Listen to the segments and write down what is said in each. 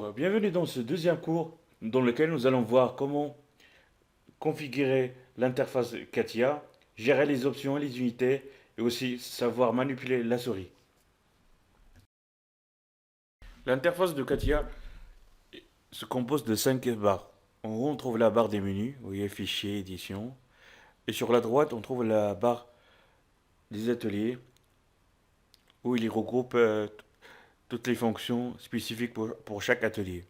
Bonjour, bienvenue dans ce deuxième cours dans lequel nous allons voir comment configurer l'interface CATIA, gérer les options et les unités et aussi savoir manipuler la souris. L'interface de CATIA se compose de 5 barres. En haut, on trouve la barre des menus, vous voyez fichier, édition. Et sur la droite, on trouve la barre des ateliers où il regroupe toutes les fonctions spécifiques pour chaque atelier.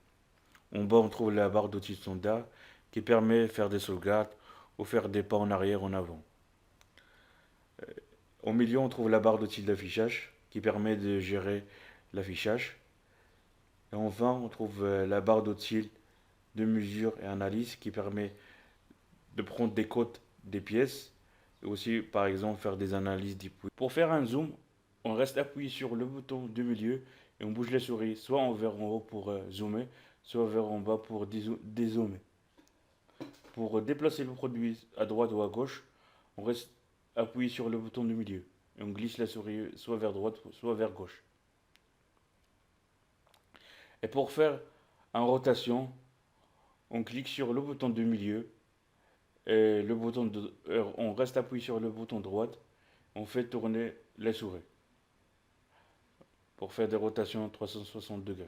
En bas, on trouve la barre d'outils standard qui permet de faire des sauvegardes ou faire des pas en arrière ou en avant. Au milieu, on trouve la barre d'outils d'affichage qui permet de gérer l'affichage. Et enfin, on trouve la barre d'outils de mesure et analyse qui permet de prendre des codes des pièces et aussi, par exemple, faire des analyses d'IPU. Pour faire un zoom, on reste appuyé sur le bouton du milieu et on bouge la souris soit vers en haut pour zoomer, soit vers en bas pour dézoomer. Pour déplacer le produit à droite ou à gauche, on reste appuyé sur le bouton du milieu et on glisse la souris soit vers droite, soit vers gauche. Et pour faire en rotation, on clique sur le bouton du milieu et on reste appuyé sur le bouton droite. On fait tourner la souris pour faire des rotations 360 degrés.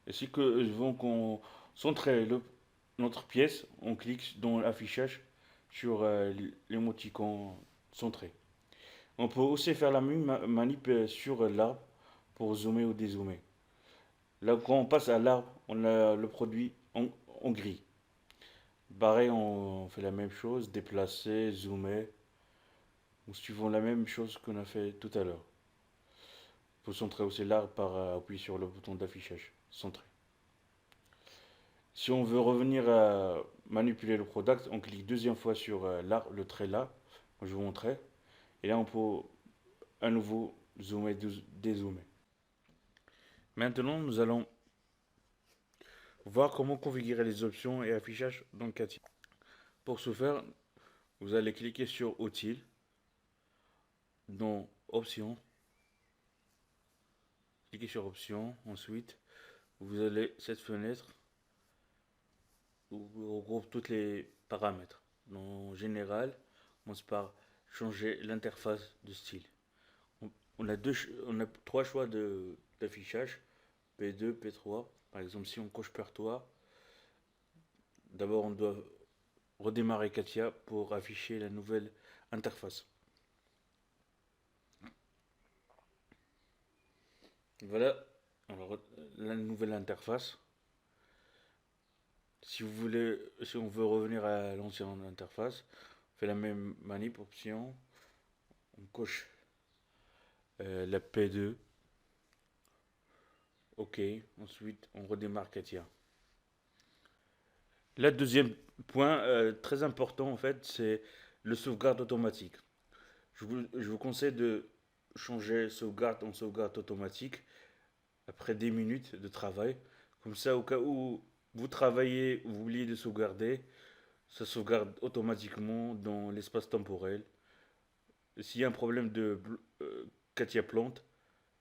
Et si que je veux qu'on centrer notre pièce, on clique dans l'affichage sur l'émoticône centré. On peut aussi faire la même manip sur l'arbre pour zoomer ou dézoomer. Là, quand on passe à l'arbre, on a le produit en gris. Pareil, on fait la même chose, déplacer, zoomer, ou suivant la même chose qu'on a fait tout à l'heure. On peut centrer aussi l'arbre par appuyer sur le bouton d'affichage, centré. Si on veut revenir à manipuler le product, on clique deuxième fois sur le trait là, je vous montrer, et là on peut à nouveau zoomer, dézoomer. Maintenant, nous allons voir comment configurer les options et affichage dans CATIA. Pour ce faire, vous allez cliquer sur Outils, dans Options, cliquez sur Options, ensuite vous allez cette fenêtre où on regroupe tous les paramètres. En général, on commence par changer l'interface de style. On a, on a trois choix d'affichage, P2, P3. Par exemple, si on coche Pertoire, d'abord on doit redémarrer CATIA pour afficher la nouvelle interface. Voilà alors, la nouvelle interface. Si on veut revenir à l'ancienne interface, on fait la même manip, option, on coche la P2, OK, ensuite on redémarre CATIA. Le deuxième point très important en fait, c'est le sauvegarde automatique. Je vous conseille de changer sauvegarde en sauvegarde automatique après 10 minutes de travail. Comme ça, au cas où vous travaillez, vous oubliez de sauvegarder, ça sauvegarde automatiquement dans l'espace temporel. S'il y a un problème de Katia plante,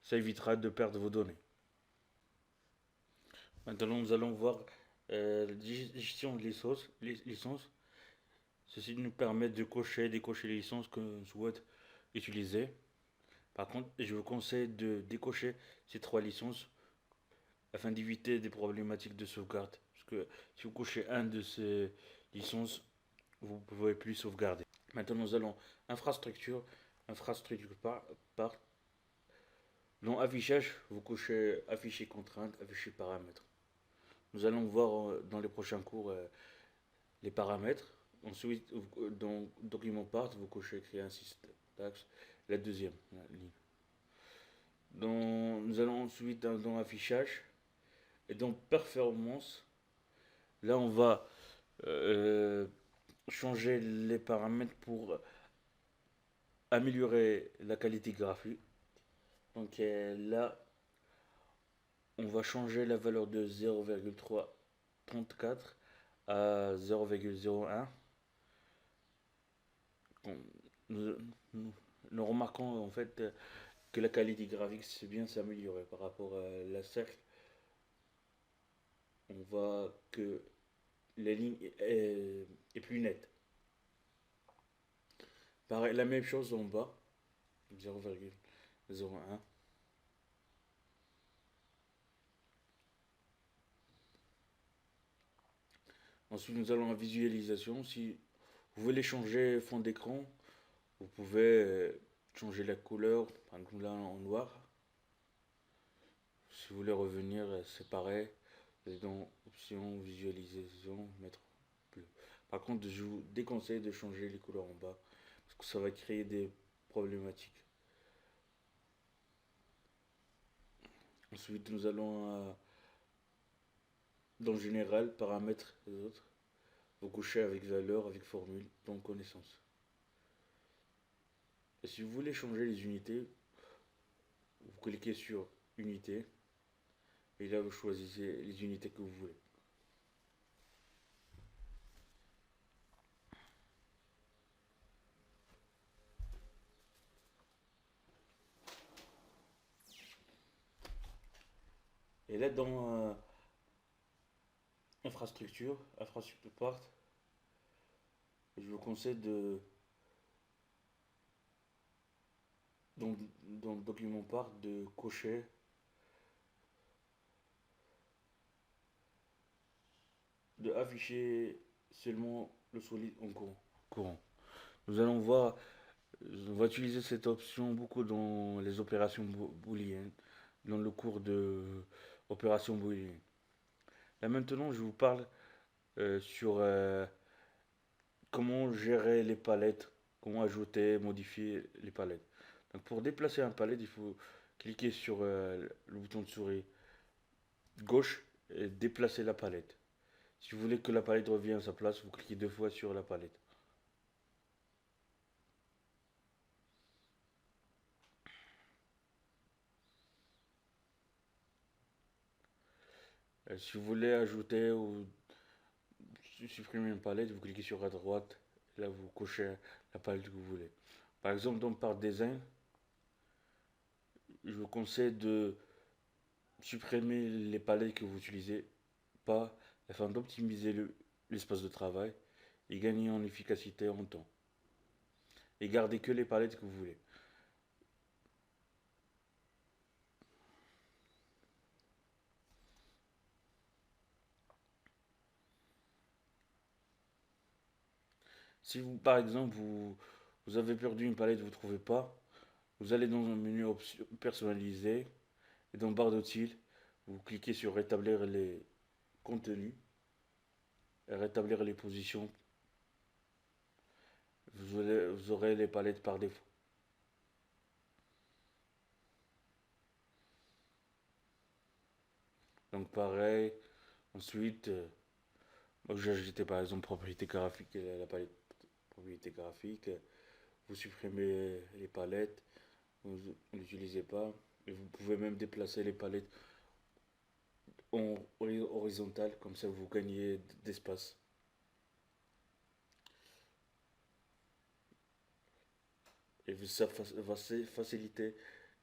ça évitera de perdre vos données. Maintenant, nous allons voir la gestion de licences. Ceci nous permet de cocher, décocher les licences que l'on souhaite utiliser. Par contre, je vous conseille de décocher ces trois licences afin d'éviter des problématiques de sauvegarde. Parce que si vous cochez un de ces licences, vous ne pouvez plus sauvegarder. Maintenant, nous allons infrastructure, part. Dans affichage, vous cochez afficher contrainte, afficher paramètres. Nous allons voir dans les prochains cours les paramètres. Ensuite, dans document part, vous cochez créer un système d'axe, la deuxième ligne. Nous allons ensuite dans affichage et dans performance. Là, on va changer les paramètres pour améliorer la qualité graphique. Donc là, on va changer la valeur de 0,334 à 0,01. nous, nous- nous remarquons en fait que la qualité graphique c'est bien s'améliorer par rapport à la cercle. On voit que la ligne est plus nette. Pareil, la même chose en bas, 0,01. Ensuite, nous allons en visualisation. Si vous voulez changer fond d'écran, vous pouvez changer la couleur, par exemple là en noir. Si vous voulez revenir, c'est pareil. Vous allez dans option visualisation, mettre bleu. Par contre, je vous déconseille de changer les couleurs en bas parce que ça va créer des problématiques. Ensuite, nous allons dans général, paramètres et autres. Vous couchez avec valeur, avec formule, dans connaissance. Et si vous voulez changer les unités, vous cliquez sur unité et là vous choisissez les unités que vous voulez. Et là dans infrastructure part, je vous conseille dans, dans le document part de cocher de afficher seulement le solide en courant. Nous allons voir, on va utiliser cette option beaucoup dans les opérations booléennes, dans le cours de opérations booléennes. Là maintenant, je vous parle sur comment gérer les palettes, comment ajouter, modifier les palettes. Donc pour déplacer un palette, il faut cliquer sur le bouton de souris gauche et déplacer la palette. Si vous voulez que la palette revienne à sa place, vous cliquez deux fois sur la palette. Si vous voulez ajouter ou supprimer une palette, vous cliquez sur à droite. Là, vous cochez la palette que vous voulez. Par exemple, dans Part Design, je vous conseille de supprimer les palettes que vous utilisez pas afin d'optimiser l'espace de travail et gagner en efficacité en temps. Et gardez que les palettes que vous voulez. Si vous, par exemple, vous avez perdu une palette, vous ne trouvez pas, vous allez dans un menu option personnalisé et dans barre d'outils, vous cliquez sur rétablir les contenus et rétablir les positions. Vous aurez les palettes par défaut. Donc pareil, ensuite, moi, j'ai ajouté par exemple propriété graphique, la palette propriété graphique. Vous supprimez les palettes, vous n'utilisez pas. Et vous pouvez même déplacer les palettes en horizontale, comme ça vous gagnez d'espace. Et ça va faciliter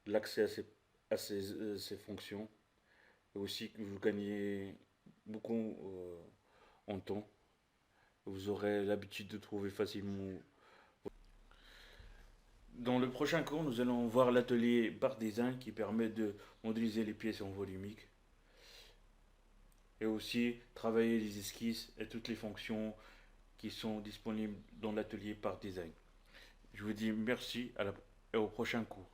l'accès à ces fonctions. Et aussi que vous gagnez beaucoup en temps. Vous aurez l'habitude de trouver facilement. Dans le prochain cours, nous allons voir l'atelier Bar Design qui permet de modéliser les pièces en volumique et aussi travailler les esquisses et toutes les fonctions qui sont disponibles dans l'atelier Bar Design. Je vous dis merci et au prochain cours.